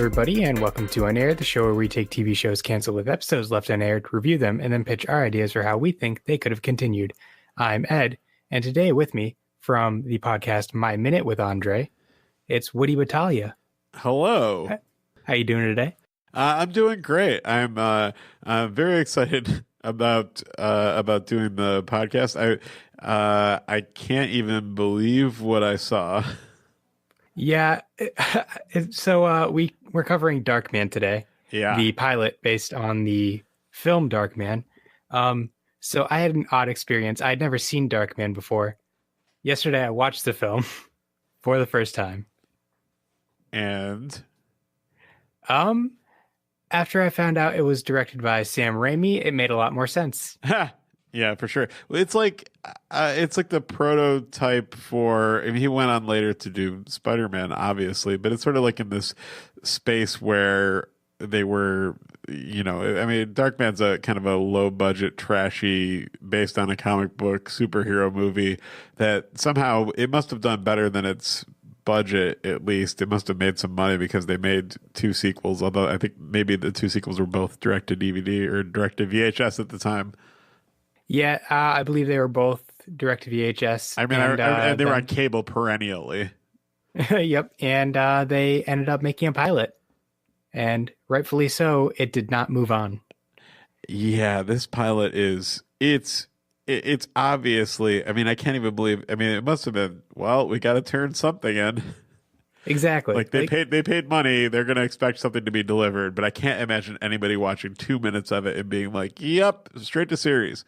everybody, and welcome to Unaired, the show where we take TV shows canceled with episodes left unaired, review them, and then pitch our ideas for how we think they could have continued. I'm Ed, and today with me from the podcast My Minute with Andre, it's Woody Battaglia. Hello. How you doing today? I'm doing great. I'm very excited about doing the podcast. I can't even believe what I saw. Yeah, so we're covering Darkman today. Yeah. The pilot based on the film Darkman. So I had an odd experience. I'd never seen Darkman before. Yesterday I watched the film for the first time. And after I found out it was directed by Sam Raimi, it made a lot more sense. Yeah, for sure. It's like the prototype for. I mean, he went on later to do Spider-Man, obviously, but it's sort of like in this space where they were. You know, I mean, Darkman's a kind of a low-budget, trashy, based on a comic book superhero movie that somehow it must have done better than its budget. At least it must have made some money because they made two sequels. Although I think maybe the two sequels were both direct to DVD or direct to VHS at the time. Yeah, I believe they were both direct to VHS. I mean, and they were on cable perennially. Yep, and they ended up making a pilot, and rightfully so. It did not move on. Yeah, this pilot it's obviously. I mean, I can't even believe. I mean, it must have been. Well, we got to turn something in. Exactly. Like they paid money. They're going to expect something to be delivered, but I can't imagine anybody watching 2 minutes of it and being like, "Yep, straight to series."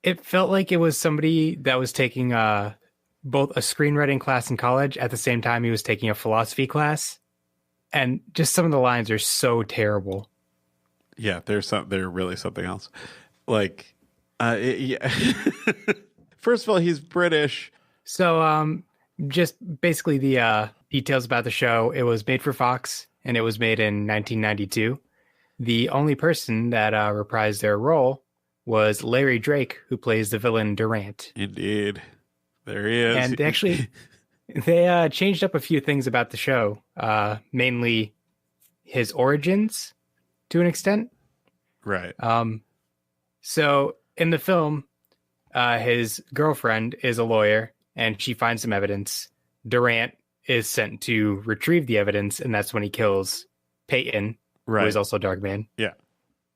It felt like it was somebody that was taking both a screenwriting class in college at the same time he was taking a philosophy class, and just some of the lines are so terrible. Yeah, they're really something else. Like, yeah. First of all, he's British. So, just basically the details about the show. It was made for Fox, and it was made in 1992. The only person that reprised their role was Larry Drake, who plays the villain Durant. Indeed. There he is. And actually, they changed up a few things about the show, mainly his origins to an extent. Right. So in the film, his girlfriend is a lawyer, and she finds some evidence. Durant is sent to retrieve the evidence, and that's when he kills Peyton, right. who is also Darkman. Yeah.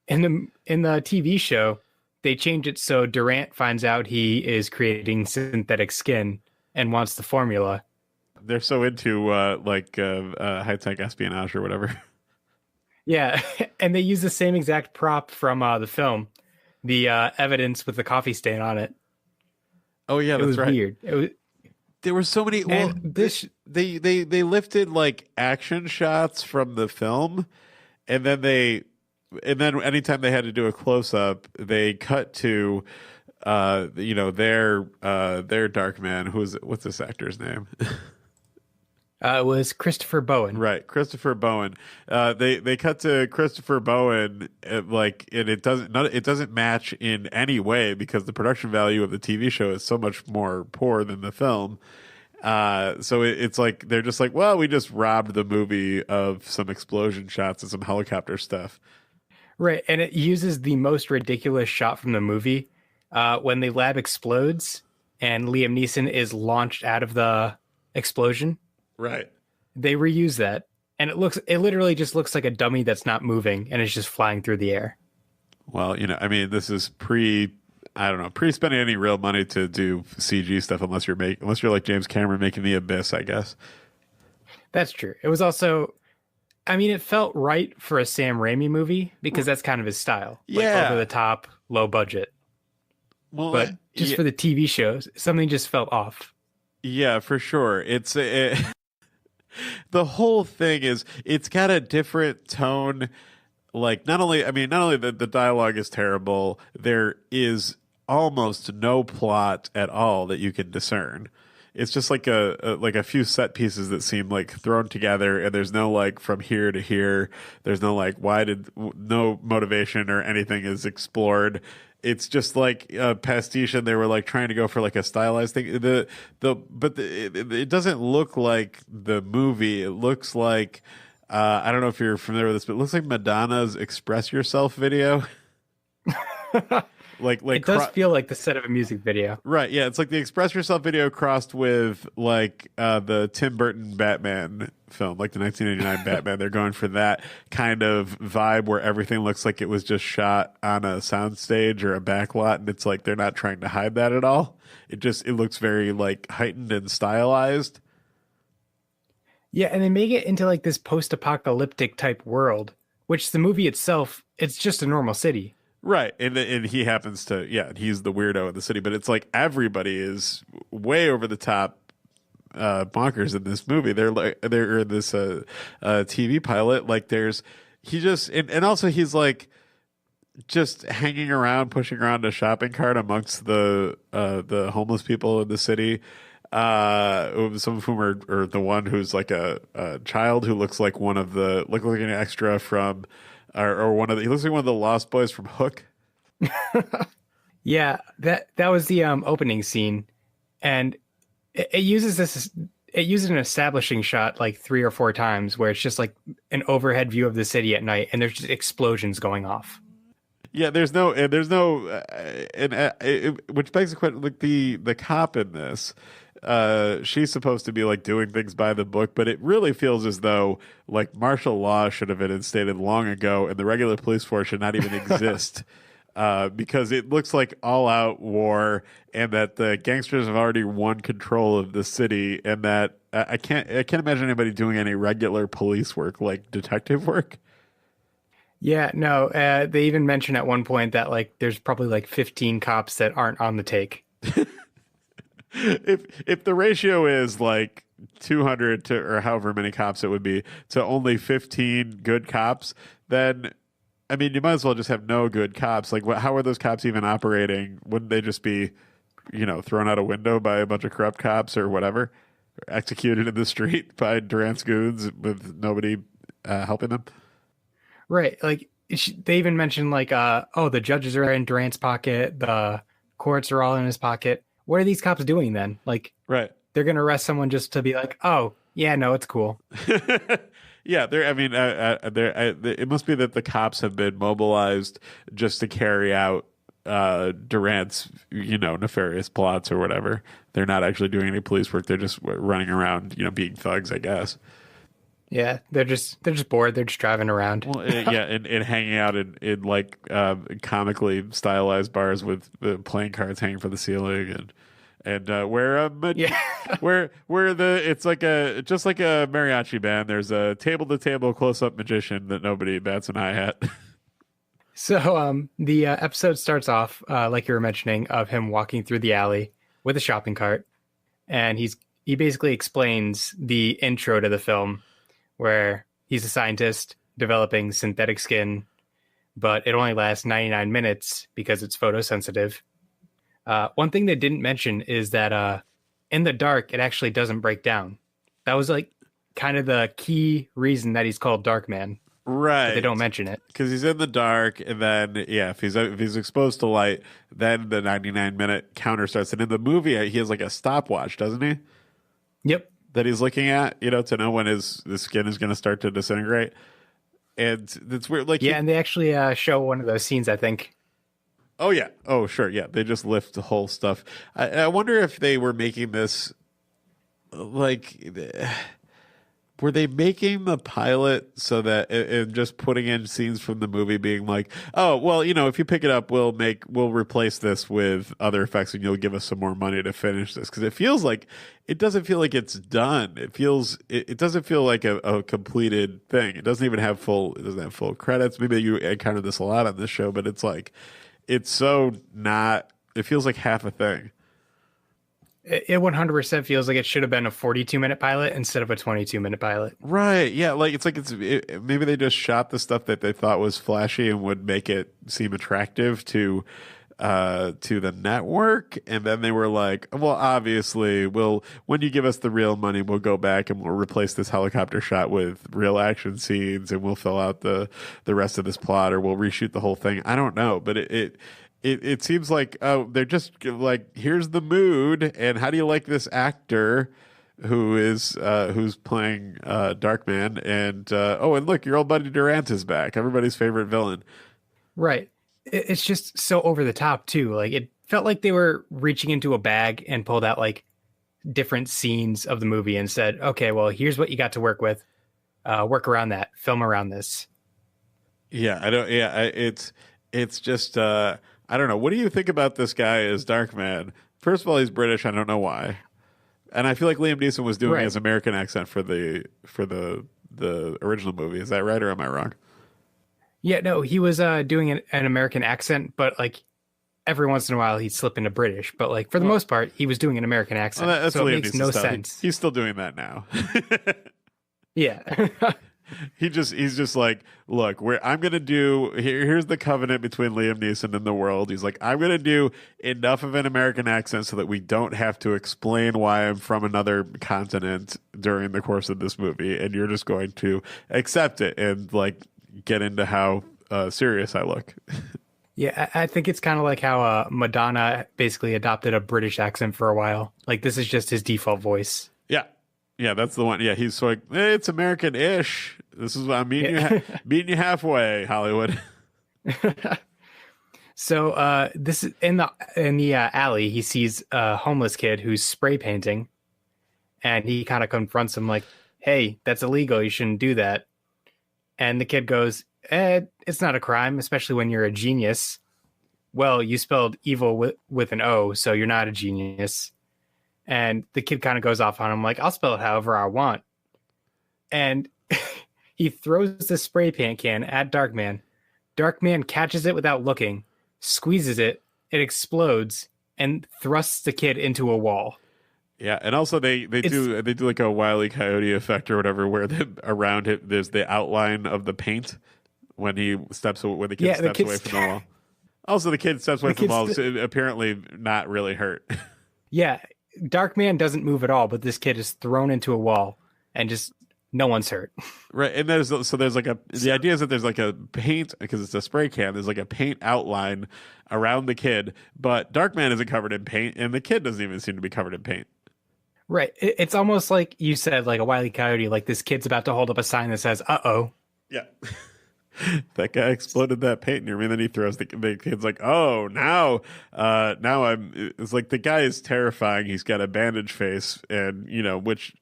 In the TV show, they changed it so Durant finds out he is creating synthetic skin and wants the formula. They're so into high-tech espionage or whatever. Yeah, and they use the same exact prop from the film, the evidence with the coffee stain on it. Oh yeah, that's right. Weird. There were so many. Well, they lifted like action shots from the film, and then anytime they had to do a close up, they cut to their Darkman. What's this actor's name? It was Christopher Bowen. Right, Christopher Bowen. They cut to Christopher Bowen and it doesn't match in any way because the production value of the TV show is so much more poor than the film. So it's like they're just like, well, we just robbed the movie of some explosion shots and some helicopter stuff. Right, and it uses the most ridiculous shot from the movie when the lab explodes and Liam Neeson is launched out of the explosion. Right. They reuse that, and it literally just looks like a dummy that's not moving and it's just flying through the air. Well, I mean, this is pre-spending any real money to do CG stuff unless you're like James Cameron making The Abyss, I guess. That's true. It was also, I mean, it felt right for a Sam Raimi movie because that's kind of his style. Yeah. Like over the top, low budget. Well, but just for the TV shows, something just felt off. Yeah, for sure. The whole thing it's got a different tone. Like not only the dialogue is terrible, there is almost no plot at all that you can discern. It's just like a few set pieces that seem like thrown together, and there's no like from here to here. There's no like no motivation or anything is explored. It's just like a pastiche, and they were like trying to go for like a stylized thing. It doesn't look like the movie. It looks like I don't know if you're familiar with this, but it looks like Madonna's "Express Yourself" video. Like It does feel like the set of a music video. right, yeah, it's like the "Express Yourself" video crossed with like the Tim Burton Batman film, like the 1989 Batman. They're going for that kind of vibe where everything looks like it was just shot on a soundstage or a backlot, and it's like they're not trying to hide that at all. It looks very like heightened and stylized. Yeah, and they make it into like this post-apocalyptic type world, which the movie itself, it's just a normal city. Right, and he happens to, yeah, he's the weirdo in the city, but it's like everybody is way over the top bonkers in this movie. They're in this TV pilot. Like there's he just and also he's like just hanging around, pushing around a shopping cart amongst the homeless people in the city. Some of whom are the one who's like a child who looks like one of the look like an extra from or one of the he looks like one of the Lost Boys from Hook. Yeah, that was the opening scene, and it uses this. It uses an establishing shot like 3 or 4 times, where it's just like an overhead view of the city at night, and there's just explosions going off. Yeah, which begs the question, like the cop in this, she's supposed to be like doing things by the book, but it really feels as though like martial law should have been instated long ago, and the regular police force should not even exist. Because it looks like all out war, and that the gangsters have already won control of the city, and that I can't imagine anybody doing any regular police work like detective work. Yeah, no, they even mention at one point that like there's probably like 15 cops that aren't on the take. If the ratio is like 200 to or however many cops it would be to only 15 good cops, then I mean you might as well just have no good cops. Like how are those cops even operating? Wouldn't they just be, thrown out a window by a bunch of corrupt cops or whatever, or executed in the street by Durant's goons with nobody helping them? Right, like they even mentioned like oh, the judges are in Durant's pocket, the courts are all in his pocket. What are these cops doing then? Like, Right. they're gonna arrest someone just to be like, oh yeah, no, it's cool. Yeah, I mean, it must be that the cops have been mobilized just to carry out Durant's, nefarious plots or whatever. They're not actually doing any police work. They're just running around, being thugs, I guess. Yeah, they're just bored. They're just driving around. Well, yeah, and hanging out in like comically stylized bars with playing cards hanging from the ceiling and Yeah. where it's like just like a mariachi band. There's a table to table close up magician that nobody bats an eye at. So the episode starts off like you were mentioning of him walking through the alley with a shopping cart, and he basically explains the intro to the film, where he's a scientist developing synthetic skin, but it only lasts 99 minutes because it's photosensitive. One thing they didn't mention is that in the dark, it actually doesn't break down. That was like kind of the key reason that he's called Darkman. Right. But they don't mention it. Because he's in the dark, and then if he's exposed to light, then the 99-minute counter starts. And in the movie, he has like a stopwatch, doesn't he? Yep. That he's looking at, to know when his skin is going to start to disintegrate. And it's weird. Like, yeah, and they actually show one of those scenes, I think. Oh, yeah. Oh, sure. Yeah. They just lift the whole stuff. I wonder if they were making this, like, were they making the pilot so that, and just putting in scenes from the movie being like, oh, well, if you pick it up, we'll replace this with other effects and you'll give us some more money to finish this. Because it doesn't feel like it's done. It doesn't feel like a completed thing. It doesn't have full credits. Maybe you encountered this a lot on this show, but it's like, it's so not, it feels like half a thing. It 100% feels like it should have been a 42-minute pilot instead of a 22-minute pilot. Right. Yeah. Like maybe they just shot the stuff that they thought was flashy and would make it seem attractive to the network. And then they were like, well, obviously when you give us the real money, we'll go back and we'll replace this helicopter shot with real action scenes and we'll fill out the rest of this plot, or we'll reshoot the whole thing. I don't know. But it seems like, oh, they're just like, here's the mood, and how do you like this actor? who's playing Darkman, and and look, your old buddy Durant is back, everybody's favorite villain. Right. It's just so over the top too. Like it felt like they were reaching into a bag and pulled out like different scenes of the movie and said, "Okay, well, here's what you got to work with. Work around that. Film around this." Yeah, I don't. Yeah, it's just I don't know. What do you think about this guy as Darkman? First of all, he's British. I don't know why, and I feel like Liam Neeson was doing Right. his American accent for the original movie. Is that right, or am I wrong? Yeah, no, he was doing an American accent, but like every once in a while he'd slip into British. But like for the most part, he was doing an American accent. Well, that's So it Liam makes Neeson no style. sense. He's still doing that now. Yeah. He's just like, look, I'm gonna do here's the covenant between Liam Neeson and the world. He's like, I'm gonna do enough of an American accent so that we don't have to explain why I'm from another continent during the course of this movie, and you're just going to accept it and like get into how serious I look. Yeah, I think it's kind of like how Madonna basically adopted a British accent for a while. Like this is just his default voice. Yeah. Yeah, that's the one. Yeah, he's so like, it's American-ish. This is what I'm meeting meeting you halfway, Hollywood. So this is in the alley. He sees a homeless kid who's spray painting, and he kind of confronts him like, "Hey, that's illegal. You shouldn't do that." And the kid goes, "It's not a crime, especially when you're a genius." Well, you spelled evil with an O, so you're not a genius. And the kid kind of goes off on him like, "I'll spell it however I want." And he throws the spray paint can at Darkman. Darkman catches it without looking, squeezes it, it explodes, and thrusts the kid into a wall. Yeah, and also they do like a Wile E. Coyote effect or whatever, where around it there's the outline of the paint when the kid steps away from the wall. Also, the kid steps away from the wall, so apparently not really hurt. Yeah, Darkman doesn't move at all, but this kid is thrown into a wall and just no one's hurt. Right, and there's like the idea is that there's like a paint, because it's a spray can. There's like a paint outline around the kid, but Darkman isn't covered in paint, and the kid doesn't even seem to be covered in paint. Right. It's almost like you said, like a Wile E. Coyote, like this kid's about to hold up a sign that says, "Uh-oh." Yeah. That guy exploded that paint near me, and then he throws the kid's like, "Oh, now it's like the guy is terrifying. He's got a bandage face, and which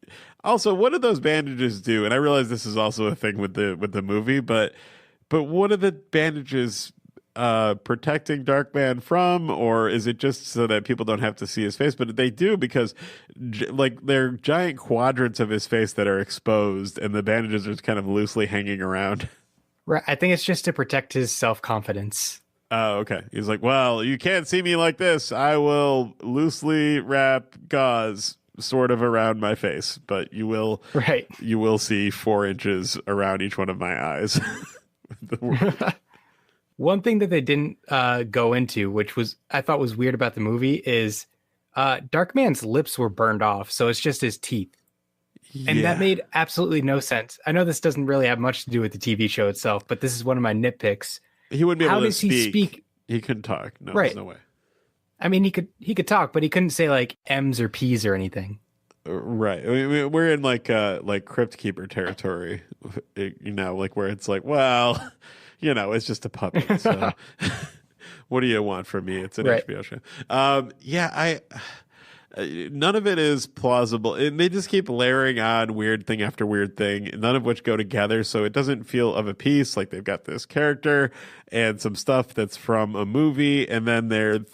also, what do those bandages do?" And I realize this is also a thing with the movie, but what are the bandages protecting Darkman from, or is it just so that people don't have to see his face? But they do, because like they're giant quadrants of his face that are exposed, and the bandages are kind of loosely hanging around. Right. I think it's just to protect his self-confidence. Oh, okay. He's like, well, you can't see me like this. I will loosely wrap gauze sort of around my face, but you will see 4 inches around each one of my eyes. One thing that they didn't go into, which I thought was weird about the movie, is Darkman's lips were burned off, so it's just his teeth. And that made absolutely no sense. I know this doesn't really have much to do with the TV show itself, but this is one of my nitpicks. He wouldn't be able to speak. He speak? He couldn't talk. No, right. There's no way. I mean, he could talk, but he couldn't say like M's or P's or anything. Right. I mean, we're in like Crypt Keeper territory, like where it's like, well, it's just a puppy. So what do you want from me? It's an HBO show. None of it is plausible, and they just keep layering on weird thing after weird thing, none of which go together, so it doesn't feel of a piece. Like they've got this character and some stuff that's from a movie, and then and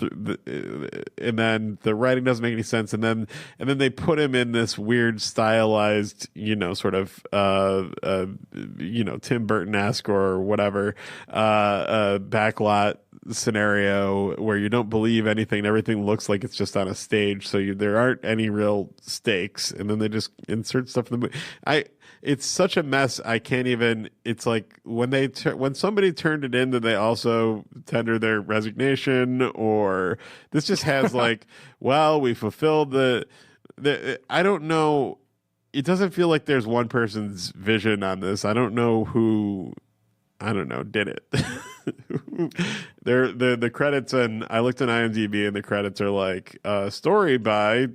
then the writing doesn't make any sense, and then they put him in this weird stylized, sort of Tim Burton-esque or whatever backlot scenario where you don't believe anything and everything looks like it's just on a stage, so there aren't any real stakes, and then they just insert stuff in the movie. It's such a mess. I can't even. It's like when somebody turned it in, did they also tender their resignation, or this just has like, well, we fulfilled the I don't know. It doesn't feel like there's one person's vision on this. I don't know who did it. The credits, and I looked on IMDb, and the credits are like story by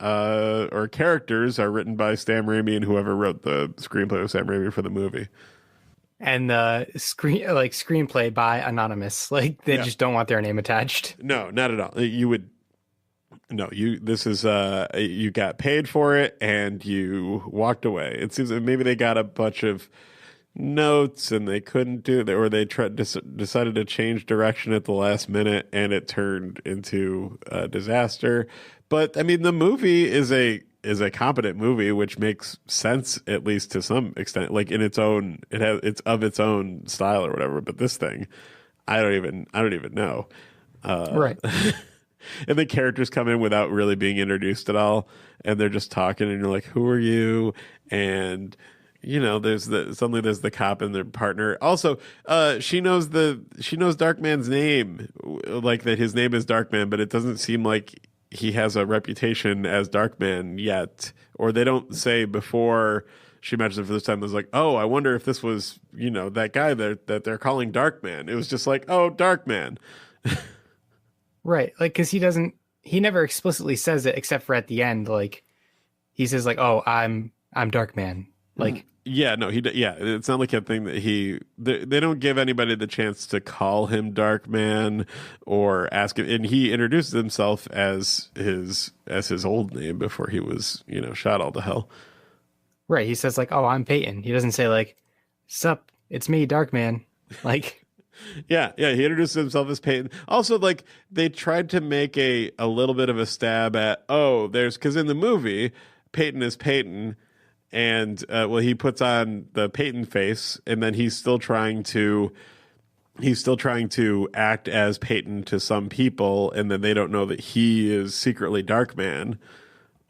or characters are written by Sam Raimi and whoever wrote the screenplay of Sam Raimi for the movie. And the screenplay by anonymous. Like they Yeah. just don't want their name attached. No, not at all. You would no, you this is you got paid for it and you walked away. It seems that maybe they got a bunch of notes and they couldn't do it, or they decided to change direction at the last minute and it turned into a disaster. But I mean, the movie is a competent movie, which makes sense at least to some extent. Like in its own, it's of its own style or whatever. But this thing, I don't even know. Right. And the characters come in without really being introduced at all, and they're just talking, and you're like, "Who are you?" And there's the cop and their partner. Also, she knows Darkman's name, like that his name is Darkman, but it doesn't seem like he has a reputation as Darkman yet, or they don't say before she mentions it for this time. There's like, oh, I wonder if this was that guy that they're calling Darkman. It was just like, oh, Darkman. Right. Like, because he never explicitly says it except for at the end. Like, he says, like, oh, I'm Darkman. Like, yeah, no, it's not like a thing that they don't give anybody the chance to call him Darkman or ask him. And he introduces himself as his old name before he was, shot all to hell. Right. He says, like, oh, I'm Peyton. He doesn't say, like, sup, it's me, Darkman. Like, Yeah, he introduces himself as Peyton. Also, like, they tried to make a little bit of a stab at, because in the movie, Peyton is Peyton, and he puts on the Peyton face, and then he's still trying to act as Peyton to some people, and then they don't know that he is secretly Darkman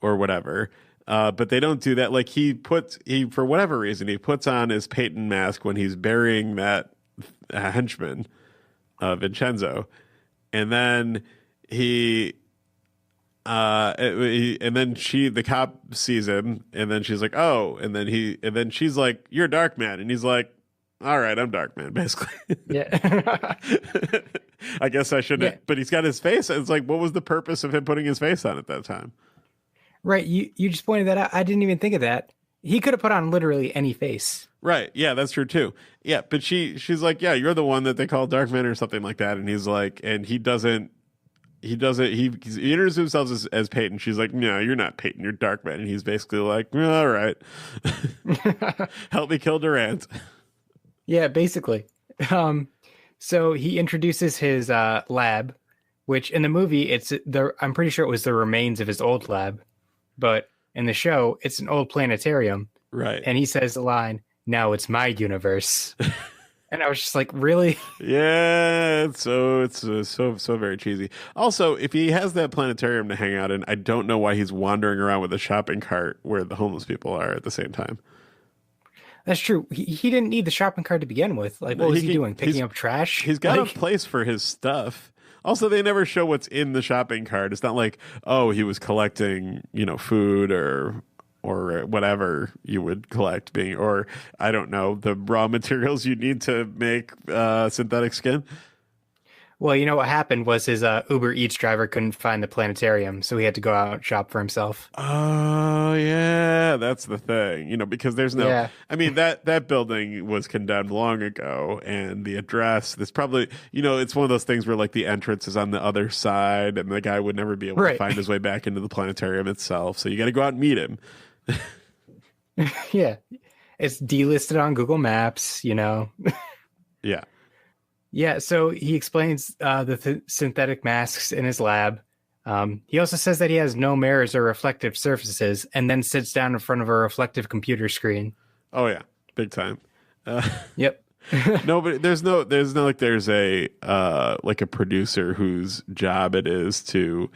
or whatever. But they don't do that. Like, for whatever reason, he puts on his Peyton mask when he's burying that henchman, Vincenzo, and then the cop sees him, and then she's like, oh, and then she's like, you're Darkman, and he's like, all right, I'm Darkman, basically. yeah. I guess I shouldn't, Yeah. but he's got his face. It's like, what was the purpose of him putting his face on at that time? Right. You just pointed that out. I didn't even think of that. He could have put on literally any face. Right. Yeah, that's true too. Yeah, but she's like, yeah, you're the one that they call Darkman or something like that. And he's like, and he introduces himself as Peyton. She's like, no, you're not Peyton, you're Darkman. And he's basically like, all right, help me kill Durant. Yeah, basically. So he introduces his lab, which in the movie I'm pretty sure it was the remains of his old lab, but in the show it's an old planetarium. Right. And he says the line, "Now it's my universe." And I was just like, really? Yeah, it's so very cheesy. Also, if he has that planetarium to hang out in, I don't know why he's wandering around with a shopping cart where the homeless people are at the same time. That's true. He didn't need the shopping cart to begin with. Like, what was he doing? Picking up trash? He's got a place for his stuff. Also, they never show what's in the shopping cart. It's not like, oh, he was collecting, food or whatever you would collect, or I don't know, the raw materials you need to make synthetic skin. Well, what happened was his Uber Eats driver couldn't find the planetarium, so he had to go out and shop for himself. Oh, yeah, that's the thing, because there's no, Yeah. I mean, that building was condemned long ago, and the address, there's probably, it's one of those things where like the entrance is on the other side, and the guy would never be able to find his way back into the planetarium itself, so you got to go out and meet him. Yeah. It's delisted on Google Maps, Yeah. Yeah, so he explains the synthetic masks in his lab. He also says that he has no mirrors or reflective surfaces, and then sits down in front of a reflective computer screen. Oh yeah, big time. Yep. No, but there's a like a producer whose job it is to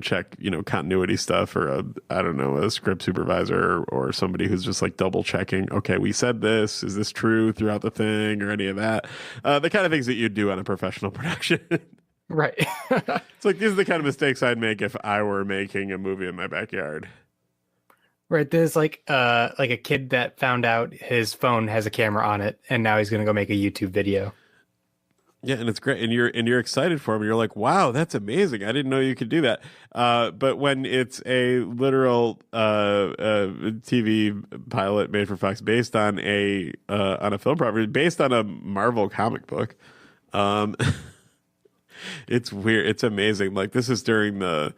check continuity stuff, or a script supervisor or somebody who's just like double checking, okay, we said this, is this true throughout the thing, or any of that, the kind of things that you'd do on a professional production. Right. It's like, these are the kind of mistakes I'd make if I were making a movie in my backyard. Right. There's like a kid that found out his phone has a camera on it, and now he's gonna go make a YouTube video. Yeah, and it's great, and you're excited for him. You're like, "Wow, that's amazing! I didn't know you could do that." But when it's a literal TV pilot made for Fox, based on a film property, based on a Marvel comic book, um, it's weird. It's amazing. Like this is during the.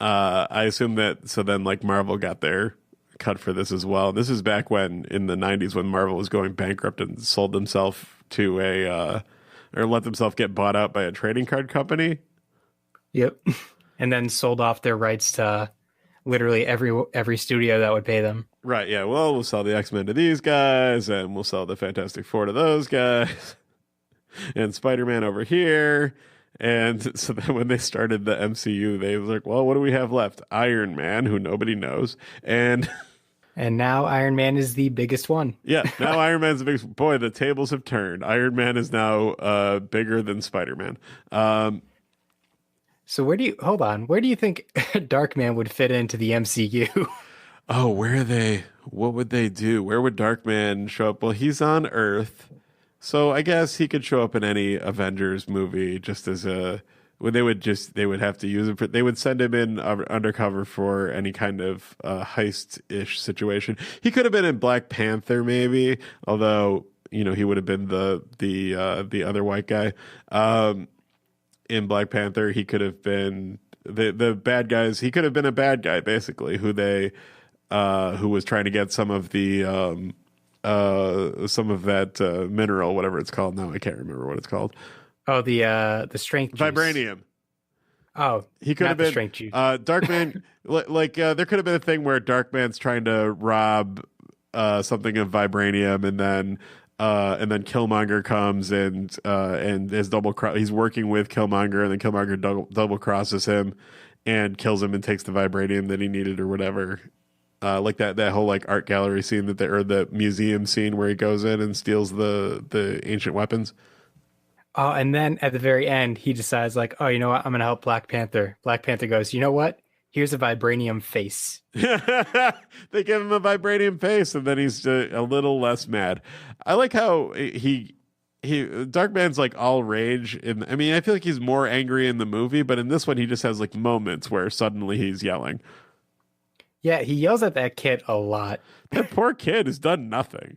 I assume that so then like Marvel got their cut for this as well. This is back when in the '90s when Marvel was going bankrupt and sold themselves to or let themselves get bought out by a trading card company. Yep. And then sold off their rights to literally every studio that would pay them. Right, yeah. Well, we'll sell the X-Men to these guys, and we'll sell the Fantastic Four to those guys, and Spider-Man over here. And so then when they started the MCU, they was like, well, what do we have left? Iron Man, who nobody knows. And now Iron Man is the biggest one. Yeah, now Iron Man's the biggest. Boy, the tables have turned. Iron Man is now bigger than Spider-Man. So where do you think Darkman would fit into the MCU? Oh, what would they do? Where would Darkman show up? Well, he's on Earth. So I guess he could show up in any Avengers movie just as a they would have to use it they would send him in undercover for any kind of heist-ish situation. He could have been in Black Panther maybe, although he would have been the other white guy. In Black Panther, he could have been the bad guys. He could have been a bad guy basically who was trying to get some of that mineral, whatever it's called. Now I can't remember what it's called. Oh, the strength juice. Vibranium. Oh, he could have been strength juice. Darkman. There could have been a thing where Darkman's trying to rob something of vibranium, and then Killmonger comes and his he's working with Killmonger, and then Killmonger double crosses him and kills him and takes the vibranium that he needed or whatever. Like that whole like art gallery scene or the museum scene where he goes in and steals the ancient weapons. Oh, and then at the very end, he decides like, oh, you know what? I'm going to help Black Panther. Black Panther goes, you know what? Here's a vibranium face. They give him a vibranium face, and then he's a little less mad. I like how Darkman's like all rage. I feel like he's more angry in the movie, but in this one, he just has like moments where suddenly he's yelling. Yeah, he yells at that kid a lot. That poor kid has done nothing.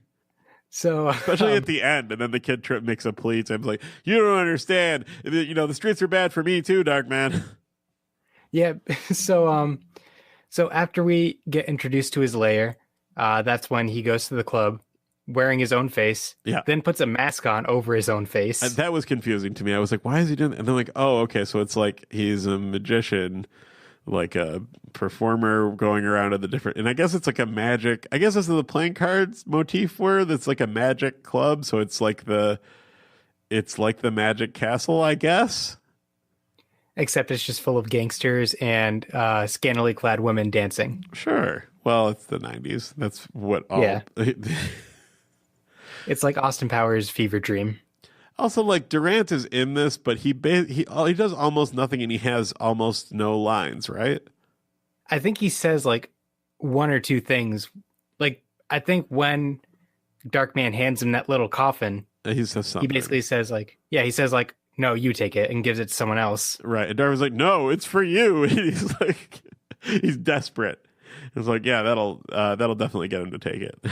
So especially at the end, and then the kid makes a plea to him like, "You don't understand. The streets are bad for me too, Darkman." Yeah. So after we get introduced to his lair, that's when he goes to the club wearing his own face. Yeah. Then puts a mask on over his own face. And that was confusing to me. I was like, "Why is he doing that?" And then like, "Oh, okay, so it's like he's a magician." Like a performer going around to the different, and I guess it's like a magic. I guess this is the playing cards motif where that's like a magic club. So it's like the magic castle, I guess. Except it's just full of gangsters and scantily clad women dancing. Sure. Well, it's the 90s. That's what all. Yeah. It's like Austin Powers' fever dream. Also, like Durant is in this, but he does almost nothing, and he has almost no lines, right? I think he says like one or two things. Like I think when Darkman hands him that little coffin, he says something. He basically says like, no, you take it, and gives it to someone else. Right. And Darkman's like, no, it's for you. And he's like, he's desperate. It's like, yeah, that'll definitely get him to take it.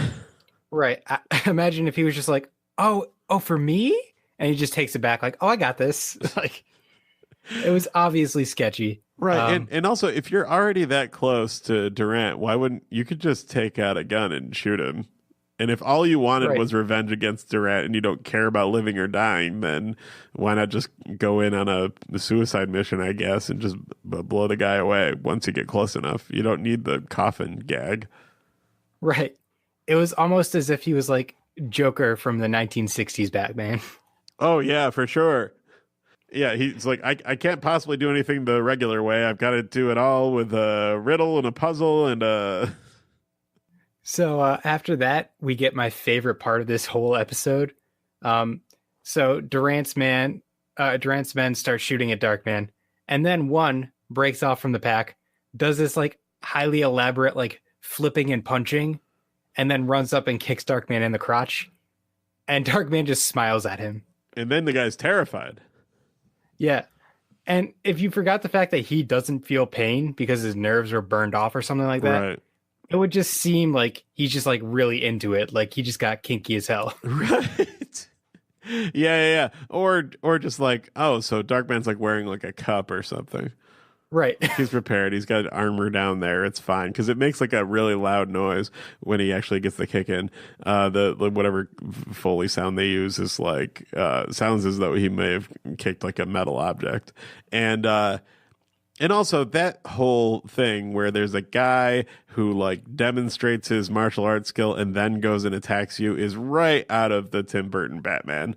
Right. Imagine if he was just like, oh, for me. And he just takes it back like, oh, I got this. Like, it was obviously sketchy. Right. And also, if you're already that close to Durant, why wouldn't you could just take out a gun and shoot him? And if all you wanted was revenge against Durant and you don't care about living or dying, then why not just go in on a suicide mission, I guess, and just blow the guy away once you get close enough? You don't need the coffin gag. Right. It was almost as if he was like Joker from the 1960s Batman. Oh, yeah, for sure. Yeah, he's like, I can't possibly do anything the regular way. I've got to do it all with a riddle and a puzzle and a... So after that, we get my favorite part of this whole episode. So Durant's men start shooting at Darkman, and then one breaks off from the pack, does this like highly elaborate like flipping and punching, and then runs up and kicks Darkman in the crotch. And Darkman just smiles at him. And then the guy's terrified. Yeah. And if you forgot the fact that he doesn't feel pain because his nerves were burned off or something like that, Right. it would just seem like he's just like really into it. Like he just got kinky as hell. Right. Yeah. Or just like, oh, so Darkman's like wearing like a cup or something. Right. He's prepared. He's got armor down there. It's fine because it makes like a really loud noise when he actually gets the kick in. The whatever Foley sound they use is like sounds as though he may have kicked like a metal object, and also that whole thing where there's a guy who like demonstrates his martial arts skill and then goes and attacks you is right out of the Tim Burton Batman.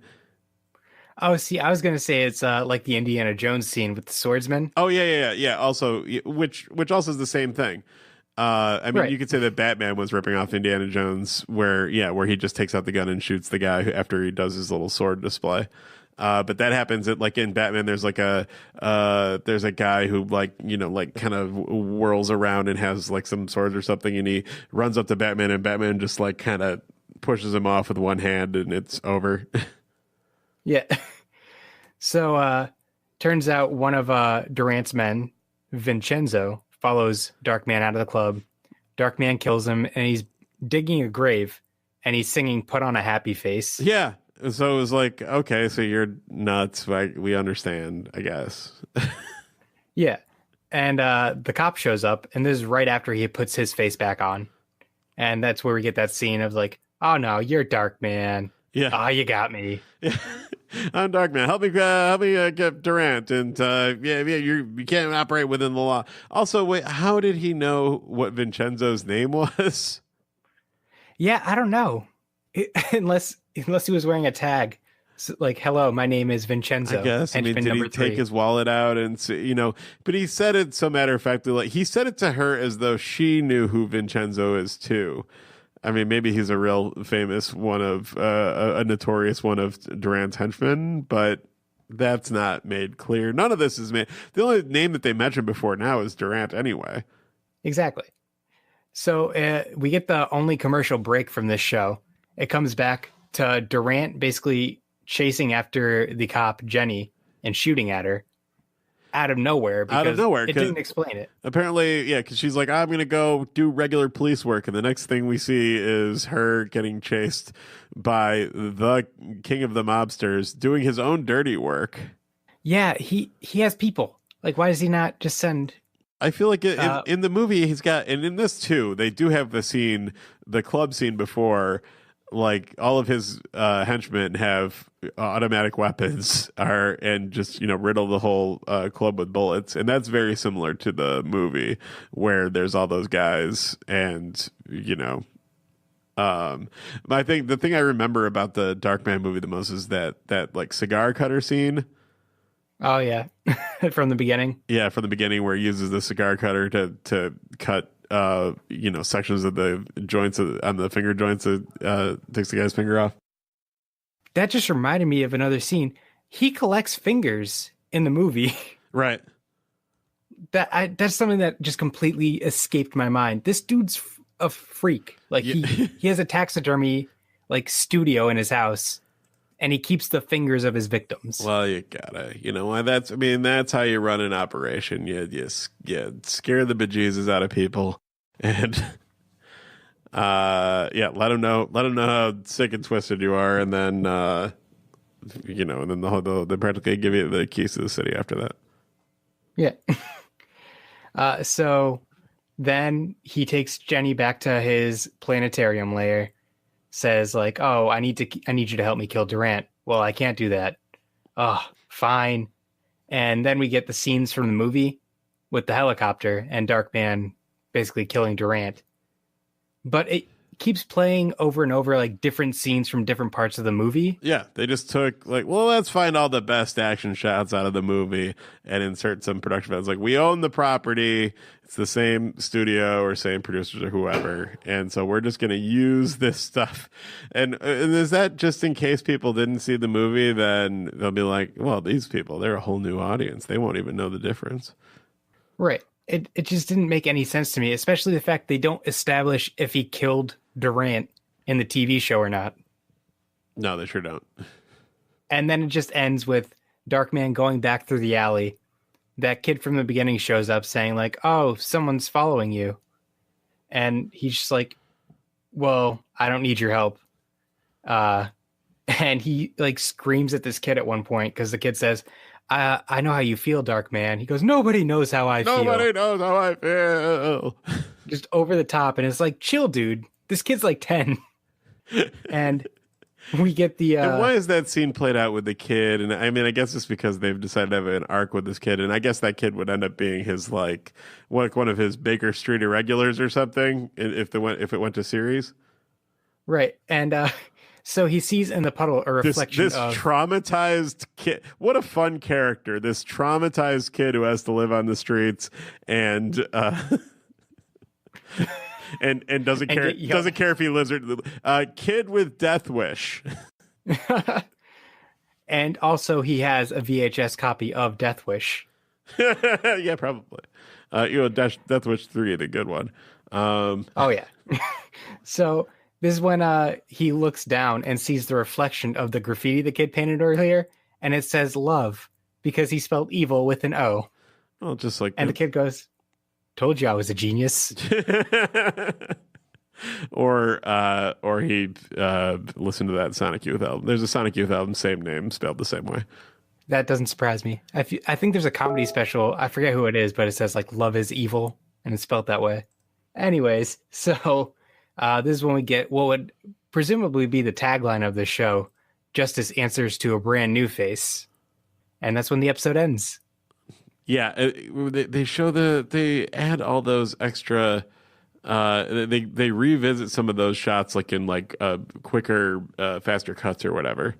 Oh, see, I was gonna say it's like the Indiana Jones scene with the swordsman. Oh yeah. Also, which also is the same thing. I mean, Right. you could say that Batman was ripping off Indiana Jones, where he just takes out the gun and shoots the guy after he does his little sword display. But that happens at like in Batman. There's like there's a guy who like like kind of whirls around and has like some swords or something, and he runs up to Batman, and Batman just like kind of pushes him off with one hand, and it's over. Yeah. So turns out one of Durant's men, Vincenzo, follows Darkman out of the club. Darkman kills him, and he's digging a grave, and he's singing "Put on a Happy Face." Yeah. So it was like, okay, so you're nuts. Like, we understand, I guess. Yeah. And the cop shows up, and this is right after he puts his face back on. And that's where we get that scene of like, oh no, you're Darkman. Yeah. Oh, you got me. Yeah. I'm Darkman. Help me get Durant. And you can't operate within the law. Also, wait, how did he know what Vincenzo's name was? Yeah, I don't know. Unless he was wearing a tag. So, like, hello, my name is Vincenzo. I guess. I mean, did he take his wallet out and say, but he said it so matter of factly, like he said it to her as though she knew who Vincenzo is too. I mean, maybe he's a real famous one of a notorious one of Durant's henchmen, but that's not made clear. None of this is made. The only name that they mentioned before now is Durant anyway. Exactly. So we get the only commercial break from this show. It comes back to Durant basically chasing after the cop, Jenny, and shooting at her out of nowhere because it didn't explain it. Apparently, yeah, because she's like, I'm going to go do regular police work. And the next thing we see is her getting chased by the king of the mobsters doing his own dirty work. Yeah, he has people. Like, why does he not just send... I feel like in the movie he's got, and in this too, they do have the club scene before, like all of his henchmen have automatic weapons and just riddle the whole club with bullets, and that's very similar to the movie where there's all those guys, and I think the thing I remember about the Darkman movie the most is that like cigar cutter scene. Oh yeah, from the beginning. Yeah, from the beginning where he uses the cigar cutter to cut sections of the joints on the finger joints that takes the guy's finger off. That just reminded me of another scene. He collects fingers in the movie. Right. That's something that just completely escaped my mind. This dude's a freak. Like he has a taxidermy like studio in his house, and he keeps the fingers of his victims. Well, you gotta, that's how you run an operation. You scare the bejesus out of people, and let them know how sick and twisted you are, and then and then they practically give you the keys to the city after that. Yeah. So then he takes Jenny back to his planetarium lair. Says like, oh, I need you to help me kill Durant. Well, I can't do that. Oh, fine. And then we get the scenes from the movie with the helicopter and Darkman basically killing Durant. But it keeps playing over and over, like different scenes from different parts of the movie. Yeah, they just took like, well, let's find all the best action shots out of the movie and insert some production values. Like, we own the property. It's the same studio or same producers or whoever. And so we're just going to use this stuff. And is that just in case people didn't see the movie? Then they'll be like, well, these people, they're a whole new audience. They won't even know the difference. Right. It just didn't make any sense to me, especially the fact they don't establish if he killed Durant in the TV show or not. No, they sure don't. And then it just ends with Darkman going back through the alley. That kid from the beginning shows up saying like, oh, someone's following you. And he's just like, well, I don't need your help. And he like screams at this kid at one point because the kid says, I know how you feel, Darkman. He goes, nobody knows how I feel. Nobody knows how I feel. Just over the top. And it's like, chill, dude. This kid's like 10. And we get the... And why is that scene played out with the kid? And I mean, I guess it's because they've decided to have an arc with this kid. And I guess that kid would end up being his, like one of his Baker Street irregulars or something if it went to series. Right. And so he sees in the puddle a reflection this of... traumatized kid. What a fun character. This traumatized kid who has to live on the streets and... and doesn't care if he lives or kid with death wish. And also he has a VHS copy of Death Wish. Yeah, probably. Death Wish 3, the good one. Oh yeah. So this is when he looks down and sees the reflection of the graffiti the kid painted earlier, and it says love because he spelled evil with an O. Well, just like the kid goes, told you I was a genius. or he listened to that Sonic Youth album. There's a Sonic Youth album, same name, spelled the same way. That doesn't surprise me. I think there's a comedy special. I forget who it is, but it says like love is evil and it's spelled that way. Anyways, so this is when we get what would presumably be the tagline of the show. Justice answers to a brand new face. And that's when the episode ends. Yeah, they add all those extra. They revisit some of those shots like in like quicker, faster cuts or whatever.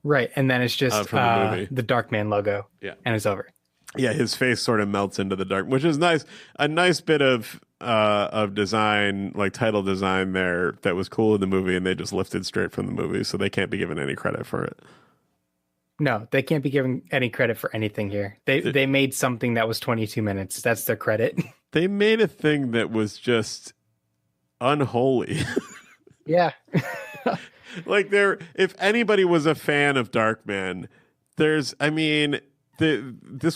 Right, and then it's just the Darkman logo. Yeah, and it's over. Yeah, his face sort of melts into the dark, which is nice. A nice bit of design, like title design there that was cool in the movie, and they just lifted straight from the movie, so they can't be given any credit for it. No, they can't be given any credit for anything here. They made something that was 22 minutes. That's their credit. They made a thing that was just unholy. Yeah. Like if anybody was a fan of Darkman, this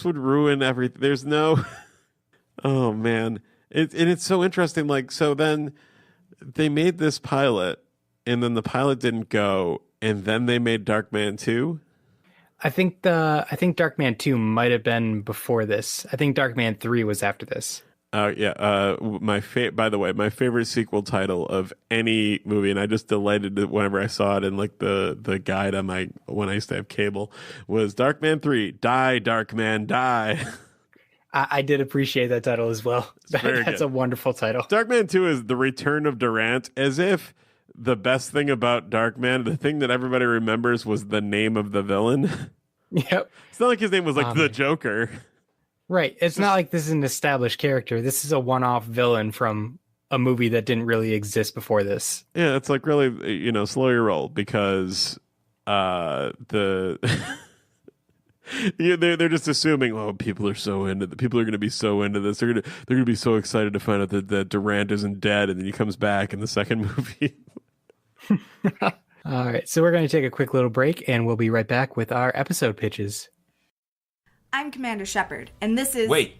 would ruin everything. There's no, oh man. It's so interesting. Like, so then they made this pilot and then the pilot didn't go and then they made Darkman 2. I think Darkman 2 might have been before this. I think Darkman 3 was after this. Yeah. By the way, my favorite sequel title of any movie, and I just delighted whenever I saw it in like the guide on when I used to have cable, was Darkman 3. Die, Darkman, die. I did appreciate that title as well. That's a wonderful title. Darkman 2 is The Return of Durant, as if the best thing about Darkman, the thing that everybody remembers, was the name of the villain. Yep. It's not like his name was like the Joker. Right. It's not like this is an established character. This is a one-off villain from a movie that didn't really exist before this. Yeah, it's like really, slow your roll because they're just assuming, oh, people are going to be so into this. They're going to be so excited to find out that Durant isn't dead, and then he comes back in the second movie. All right, so we're going to take a quick little break, and we'll be right back with our episode pitches. I'm Commander Shepard, and this is... Wait,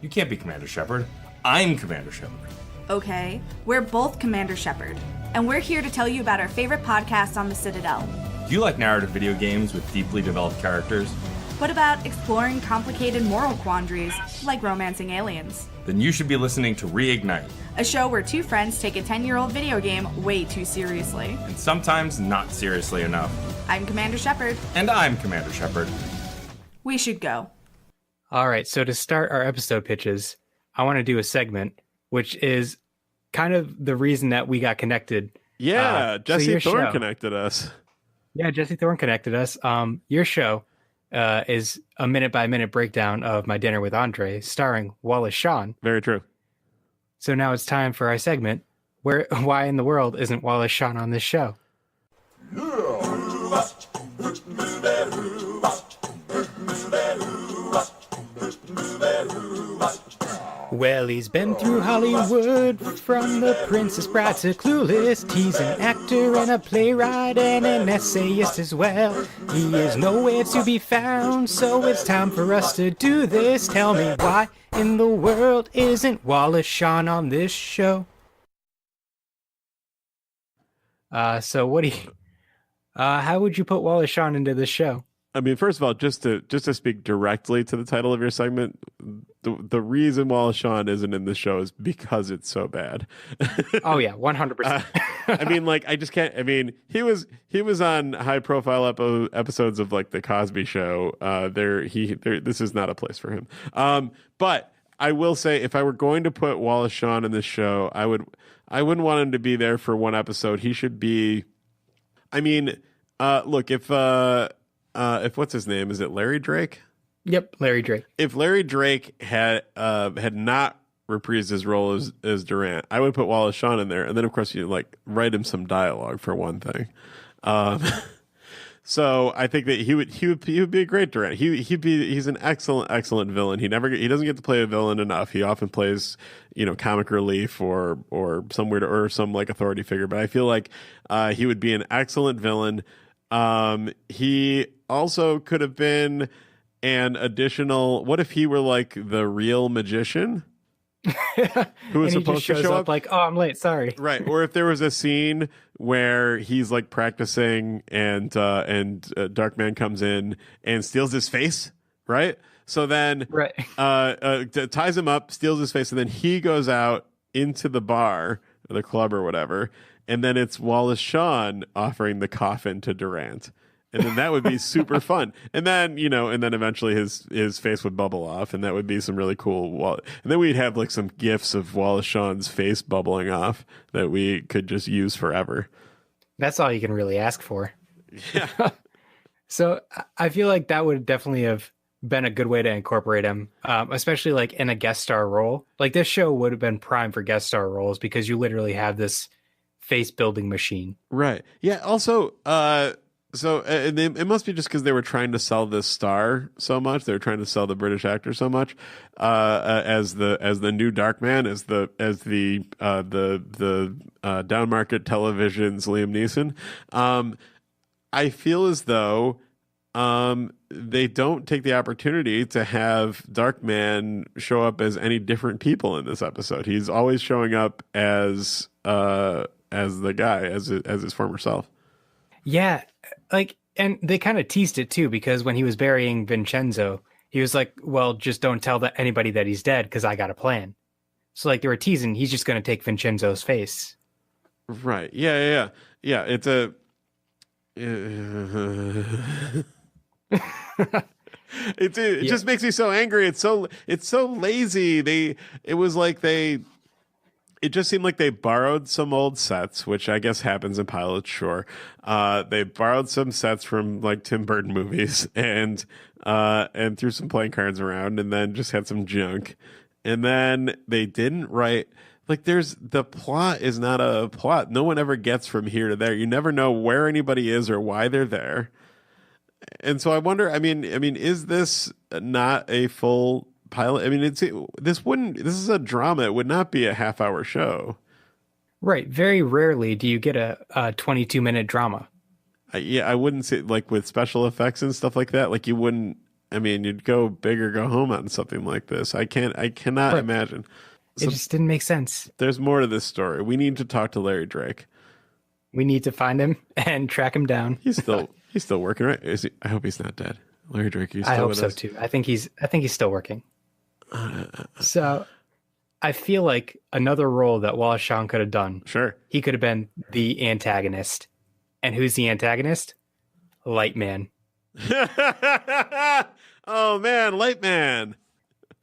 you can't be Commander Shepard. I'm Commander Shepard. Okay, we're both Commander Shepard, and we're here to tell you about our favorite podcasts on the Citadel. Do you like narrative video games with deeply developed characters? What about exploring complicated moral quandaries, like romancing aliens? Then you should be listening to Reignite, a show where two friends take a 10-year-old video game way too seriously. and sometimes not seriously enough. I'm Commander Shepard. And I'm Commander Shepard. We should go. All right, so to start our episode pitches, I want to do a segment, which is kind of the reason that we got connected. Yeah, Jesse Thorne show connected us. Yeah, Jesse Thorne connected us. Your show is a minute-by-minute breakdown of My Dinner with Andre, starring Wallace Shawn. Very true. So now it's time for our segment, why in the world isn't Wallace Shawn on this show? Well, he's been through Hollywood, from The Princess Bride to Clueless. He's an actor and a playwright and an essayist as well. He is nowhere to be found, so it's time for us to do this. Tell me why in the world isn't Wallace Shawn on this show? So what do you... how would you put Wallace Shawn into this show? I mean, first of all, just to speak directly to the title of your segment, the reason Wallace Shawn isn't in this show is because it's so bad. Oh yeah, 100%. I mean, like, I just can't. I mean, he was on high profile episodes of like the Cosby Show. This is not a place for him. But I will say, if I were going to put Wallace Shawn in this show, I wouldn't want him to be there for one episode. He should be. I mean, look, if what's his name? Is it Larry Drake? Yep, Larry Drake. If Larry Drake had not reprised his role as Durant, I would put Wallace Shawn in there, and then of course you like write him some dialogue for one thing. So I think that he would be a great Durant. He's an excellent villain. He doesn't get to play a villain enough. He often plays, comic relief or some weird or some like authority figure. But I feel like he would be an excellent villain. He also could have been an additional. What if he were like the real magician? Who was supposed to show up like, oh, I'm late, sorry. Right. Or if there was a scene where he's like practicing and Darkman comes in and steals his face, right? So then right. Ties him up, steals his face, and then he goes out into the bar or the club or whatever, and then it's Wallace Shawn offering the coffin to Durant. And then that would be super fun. And then, eventually his face would bubble off, and that would be some really cool. And then we'd have like some gifs of Wallace Shawn's face bubbling off that we could just use forever. That's all you can really ask for. Yeah. So I feel like that would definitely have been a good way to incorporate him, especially like in a guest star role. Like this show would have been prime for guest star roles because you literally have this face building machine. Right. Yeah. Also, So it must be just because they were trying to sell this star so much. They were trying to sell the British actor so much as the new Darkman, as the down market television's Liam Neeson. I feel as though they don't take the opportunity to have Darkman show up as any different people in this episode. He's always showing up as the guy, as his former self. Yeah. Like, and they kind of teased it too, because when he was burying Vincenzo, he was like, well, just don't tell anybody that he's dead because I got a plan. So like they were teasing, he's just going to take Vincenzo's face. Right. Yeah. It's a... It just makes me so angry. It's so lazy. It just seemed like they borrowed some old sets, which I guess happens in pilots, sure. They borrowed some sets from like Tim Burton movies and threw some playing cards around, and then just had some junk. And then they didn't write, like, the plot is not a plot. No one ever gets from here to there. You never know where anybody is or why they're there. And so I wonder, I mean, is this not a full pilot? I mean, this is a drama. It would not be a half-hour show. Right. Very rarely do you get a 22-minute drama. I wouldn't say, like, with special effects and stuff like that, like, you wouldn't, I mean, you'd go big or go home on something like this. I cannot imagine. It just didn't make sense. There's more to this story. We need to talk to Larry Drake. We need to find him and track him down. He's still working, right? I hope he's not dead. Larry Drake, I hope so too. I think he's still working. So I feel like another role that Wallace Shawn could have done. Sure. He could have been the antagonist. And who's the antagonist? Lightman. Oh man, Lightman.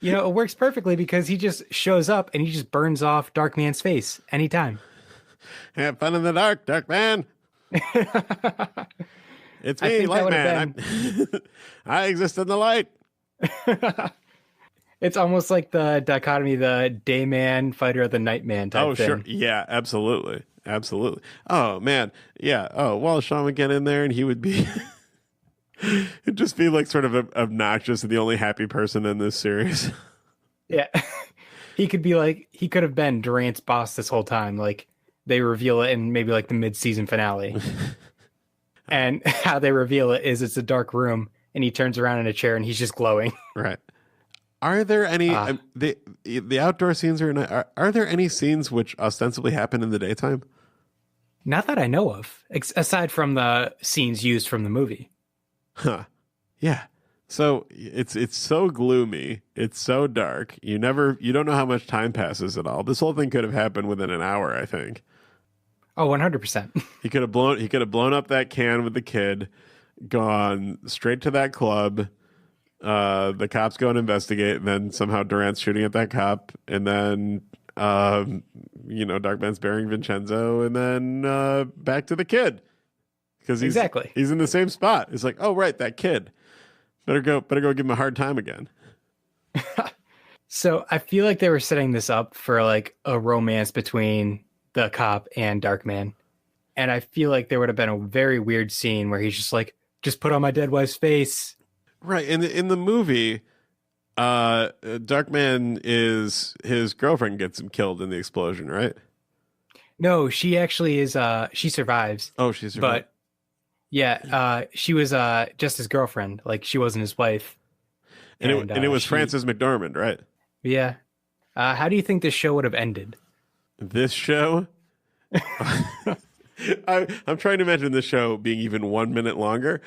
It works perfectly because he just shows up and he just burns off Darkman's face anytime. Have fun in the dark, Darkman. It's me, Lightman. I exist in the light. It's almost like the dichotomy, the day man fighter of the night man type thing. Oh, sure. Yeah, absolutely. Oh, man. Yeah. Oh, Wallace Shawn would get in there and he would be... It'd just be like sort of obnoxious and the only happy person in this series. Yeah. he could be like, he could have been Durant's boss this whole time. Like they reveal it in maybe like the mid-season finale. And how they reveal it is it's a dark room and he turns around in a chair and he's just glowing. Right. Are there any the outdoor scenes are there any scenes which ostensibly happen in the daytime? Not that I know of, aside from the scenes used from the movie. Huh. Yeah. So it's so gloomy. It's so dark. You don't know how much time passes at all. This whole thing could have happened within an hour, I think. Oh, 100%. He could have blown up that can with the kid, gone straight to that club. The cops go and investigate, and then somehow Durant's shooting at that cop, and then Darkman's burying Vincenzo, and then back to the kid because he's in the same spot. It's like, oh right, that kid. Better go give him a hard time again. So I feel like they were setting this up for like a romance between the cop and Darkman, and I feel like there would have been a very weird scene where he's just like, just put on my dead wife's face. Right. In the movie, Darkman his girlfriend gets him killed in the explosion, right? No, she actually is. She survives. Oh, she survived. But yeah, she was just his girlfriend. Like she wasn't his wife. And it was Frances McDormand, right? Yeah. How do you think this show would have ended? This show? I'm trying to imagine this show being even 1 minute longer.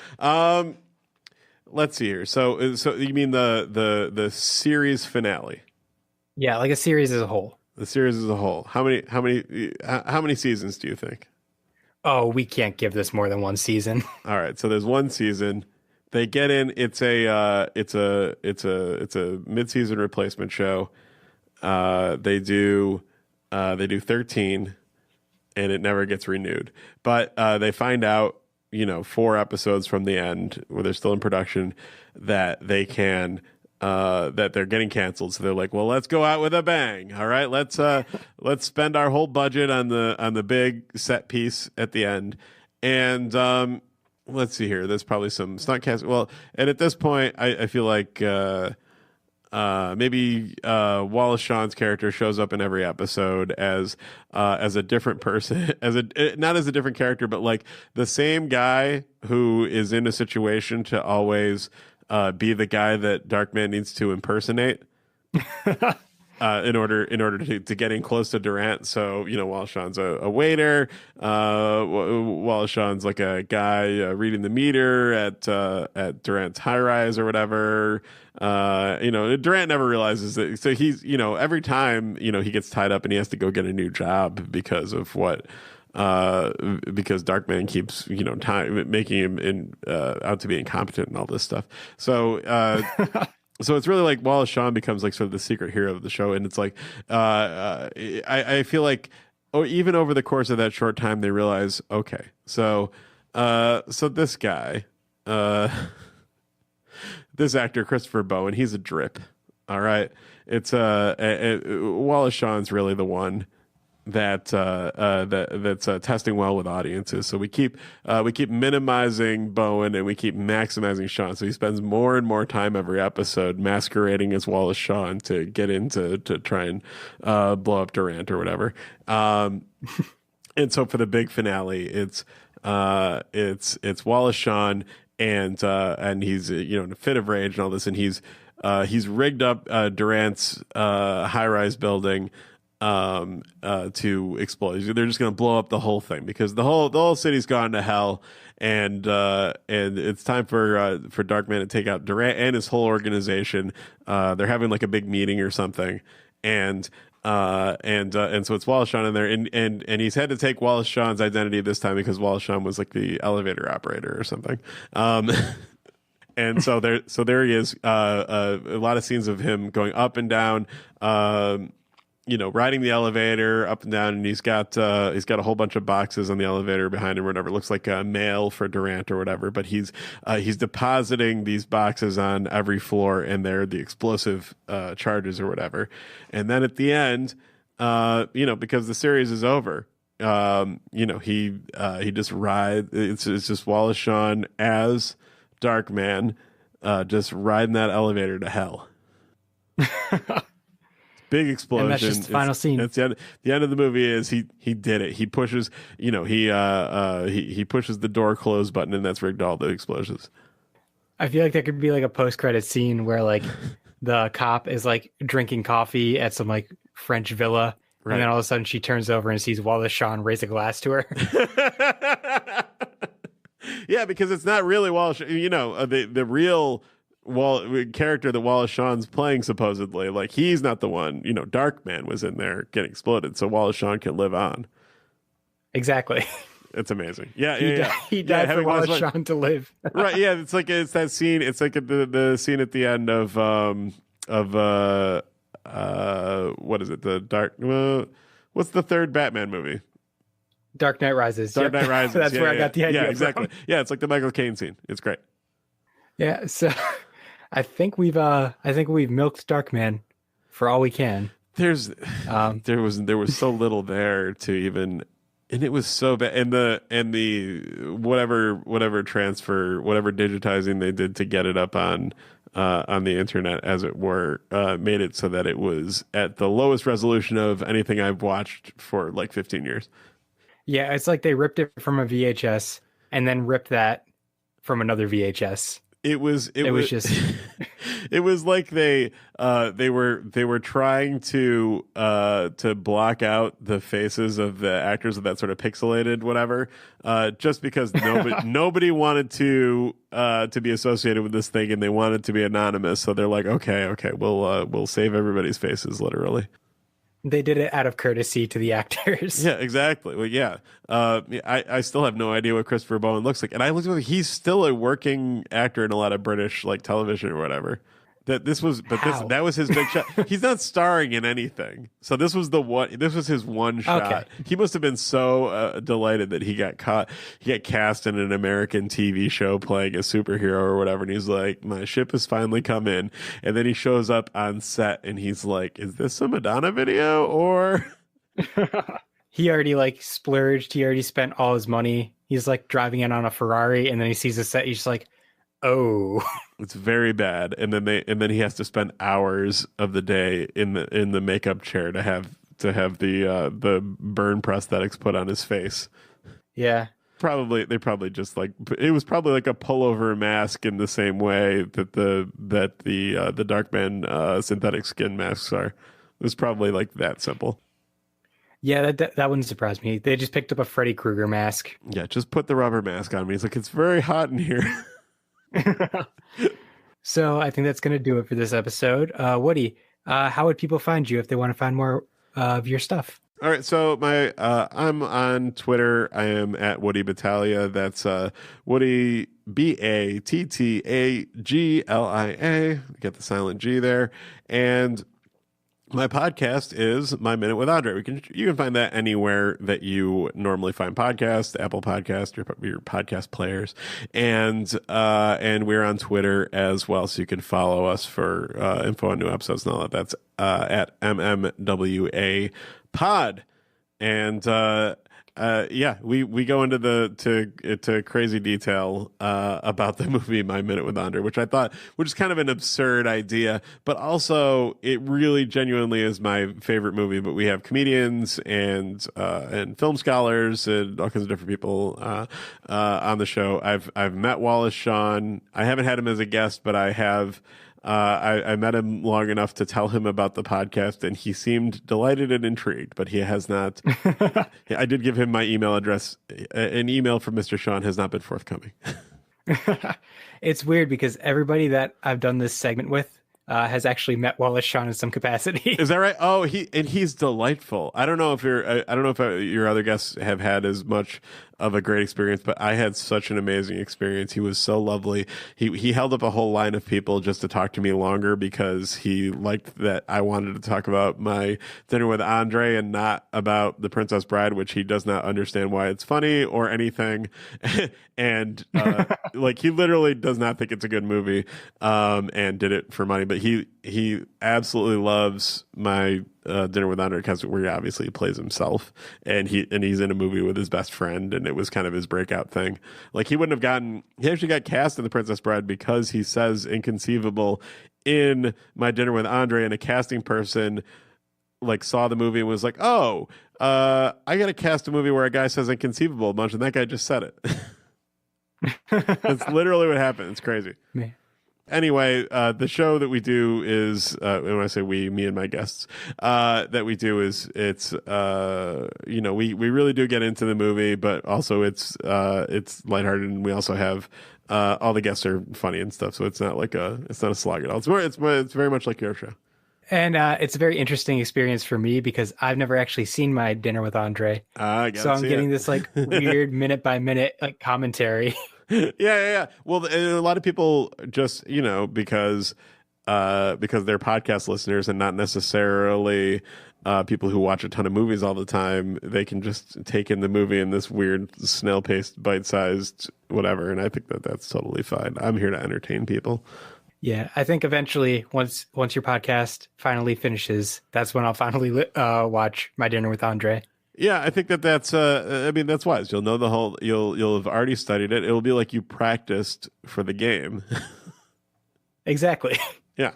Let's see here. So you mean the series finale? Yeah, like a series as a whole. The series as a whole. How many seasons do you think? Oh, we can't give this more than one season. All right. So there's one season. They get in. It's a mid-season replacement show. They do 13, and it never gets renewed. But they find out, 4 episodes from the end, where they're still in production, that they can that they're getting canceled. So they're like, well, let's go out with a bang. All right, let's spend our whole budget on the big set piece at the end. And let's see here. There's probably some stunt cast. Well, and at this point, I feel like maybe Wallace Shawn's character shows up in every episode as a different person, not as a different character, but like the same guy who is in a situation to always be the guy that Darkman needs to impersonate. In order to get in close to Durant. So, Wallace Shawn's a waiter. Wallace Shawn's like a guy reading the meter at Durant's high rise or whatever. Durant never realizes that. So he's, every time, he gets tied up and he has to go get a new job because of what, because Darkman keeps, making him out to be incompetent and all this stuff. So, so it's really like Wallace Shawn becomes like sort of the secret hero of the show. And it's like, I feel like, even over the course of that short time, they realize, okay, so this guy, this actor, Christopher Bowen, he's a drip. All right. It's Wallace Shawn's really the one that's testing well with audiences. So we keep minimizing Bowen and we keep maximizing Shawn. So he spends more and more time every episode masquerading as Wallace Shawn to get into to try and blow up Durant or whatever. And so for the big finale, it's Wallace Shawn and he's in a fit of rage and all this, and he's rigged up Durant's high-rise building to explode. They're just going to blow up the whole thing because the whole city's gone to hell, and it's time for Darkman to take out Durant and his whole organization. They're having like a big meeting or something, and so it's Wallace Shawn in there, and he's had to take Wallace Shawn's identity this time because Wallace Shawn was like the elevator operator or something. And so there he is. A lot of scenes of him going up and down. Riding the elevator up and down, and he's got a whole bunch of boxes on the elevator behind him, or whatever. It looks like mail for Durant or whatever. But he's depositing these boxes on every floor, and they're the explosive charges or whatever. And then at the end, because the series is over, he just rides. It's just Wallace Shawn as Darkman, just riding that elevator to hell. big explosion. And that's just the final scene. That's the end of the movie is he did it. He pushes, he pushes the door close button, and that's rigged all the explosions. I feel like that could be like a post-credit scene where like the cop is like drinking coffee at some like French villa, Right. and then all of a sudden she turns over and sees Wallace Shawn raise a glass to her. Yeah, because it's not really Wallace. The real character that Wallace Shawn's playing, supposedly, like he's not the one. Darkman was in there getting exploded, so Wallace Shawn can live on. Exactly. It's amazing. Yeah, He died for Wallace Shawn to live. Right. Yeah. It's that scene. It's like the scene at the end of what is it? The dark. What's the third Batman movie? Dark Knight Rises. Dark Knight Rises. That's where I got the idea. Yeah, exactly. From. Yeah, it's like the Michael Caine scene. It's great. Yeah. So I think we've milked Darkman for all we can. There was so little there to even. And it was so bad, and the whatever transfer, whatever digitizing they did to get it up on the internet, as it were, made it so that it was at the lowest resolution of anything I've watched for like 15 years. Yeah, it's like they ripped it from a VHS and then ripped that from another VHS. It was just it was like they were trying to block out the faces of the actors with that sort of pixelated whatever, just because nobody wanted to be associated with this thing, and they wanted to be anonymous, so they're like, okay, we'll save everybody's faces, literally. They did it out of courtesy to the actors. Yeah, exactly. Well, yeah. I still have no idea what Christopher Bowen looks like, and I looked at him, he's still a working actor in a lot of British like television or whatever. That was his big shot. He's not starring in anything, so this was his one shot. Okay. He must have been so delighted that he got cast in an American TV show playing a superhero or whatever, and he's like, my ship has finally come in. And then he shows up on set and he's like, is this a Madonna video or? He already like splurged. He already spent all his money. He's like driving in on a Ferrari, and then he sees a set. He's just like, oh. It's very bad, and then he has to spend hours of the day in the makeup chair to have the burn prosthetics put on his face. Yeah, they probably just like, it was probably like a pullover mask in the same way that the Darkman synthetic skin masks are. It was probably like that simple. Yeah, that wouldn't surprise me. They just picked up a Freddy Krueger mask. Yeah, just put the rubber mask on me. He's like, it's very hot in here. So I think that's going to do it for this episode. Woody, how would people find you if they want to find more of your stuff? All right, so I'm on Twitter. I am at Woody Battaglia. That's Woody Battaglia. Get the silent G there. And my podcast is My Minute with Andre. You can find that anywhere that you normally find podcasts, Apple Podcasts, your podcast players, and we're on Twitter as well, so you can follow us for info on new episodes and all that. That's at MMWA Pod, and we go into crazy detail about the movie My Minute with Andre, which is kind of an absurd idea, but also it really genuinely is my favorite movie. But we have comedians and film scholars and all kinds of different people on the show. I've met Wallace Shawn. I haven't had him as a guest, but I have. I met him long enough to tell him about the podcast, and he seemed delighted and intrigued, but he has not. I did give him my email address. An email from Mr. Shawn has not been forthcoming. It's weird because everybody that I've done this segment with has actually met Wallace Shawn in some capacity. Is that right? Oh, he's delightful. I don't know if your other guests have had as much of a great experience, but I had such an amazing experience. He was so lovely. He held up a whole line of people just to talk to me longer because he liked that I wanted to talk about my dinner with Andre and not about The Princess Bride, which he does not understand why it's funny or anything. And like he literally does not think it's a good movie, and did it for money. But he absolutely loves my Dinner with Andre because where obviously he plays himself, and he's in a movie with his best friend, and it was kind of his breakout thing. Like he actually got cast in The Princess Bride because he says inconceivable in My Dinner with Andre, and a casting person like saw the movie and was like, oh, I got to cast a movie where a guy says inconceivable a bunch, and that guy just said it. That's literally what happened. It's crazy. Man. Anyway, the show that we do is, when I say we, me and my guests, that we do is it's, we really do get into the movie, but also it's lighthearted, and we also have all the guests are funny and stuff, so it's not a slog at all. It's very much like your show. And it's a very interesting experience for me because I've never actually seen My Dinner with Andre. So I'm getting this like weird minute by minute like commentary. Yeah. Well, a lot of people just, because they're podcast listeners and not necessarily people who watch a ton of movies all the time, they can just take in the movie in this weird snail-paced, bite-sized whatever. And I think that's totally fine. I'm here to entertain people. Yeah, I think eventually, once your podcast finally finishes, that's when I'll finally watch My Dinner with Andre. Yeah, I think that's that's wise. You'll know you'll have already studied it. It'll be like you practiced for the game. Exactly. Yeah.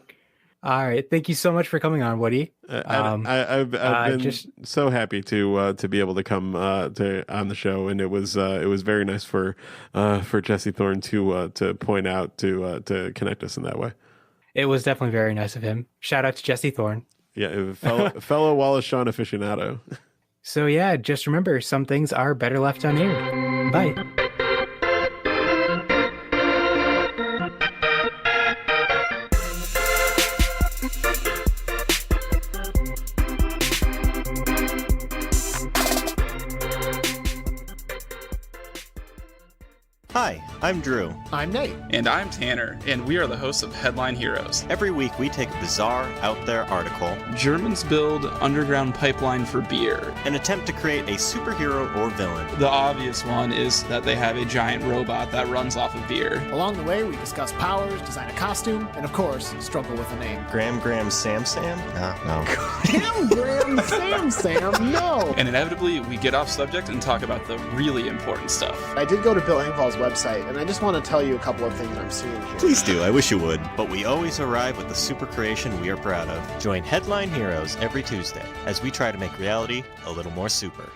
All right. Thank you so much for coming on, Woody. I've been so happy to be able to come on the show, and it was very nice for Jesse Thorne to point out to connect us in that way. It was definitely very nice of him. Shout out to Jesse Thorne. Yeah, fellow Wallace Shawn aficionado. So yeah, just remember, some things are better left unaired. Bye. Hi, I'm Drew. I'm Nate. And I'm Tanner, and we are the hosts of Headline Heroes. Every week we take a bizarre, out there article. Germans build underground pipeline for beer. And attempt to create a superhero or villain. The obvious one is that they have a giant robot that runs off of beer. Along the way, we discuss powers, design a costume, and of course, struggle with a name. Gram Sam Sam? Gram Sam, no! And inevitably, we get off subject and talk about the really important stuff. I did go to Bill Engvall's website, and I just want to tell you a couple of things I'm seeing here. Please do, I wish you would. But we always arrive with the super creation we are proud of. Join Headline Heroes every Tuesday as we try to make reality a little more super.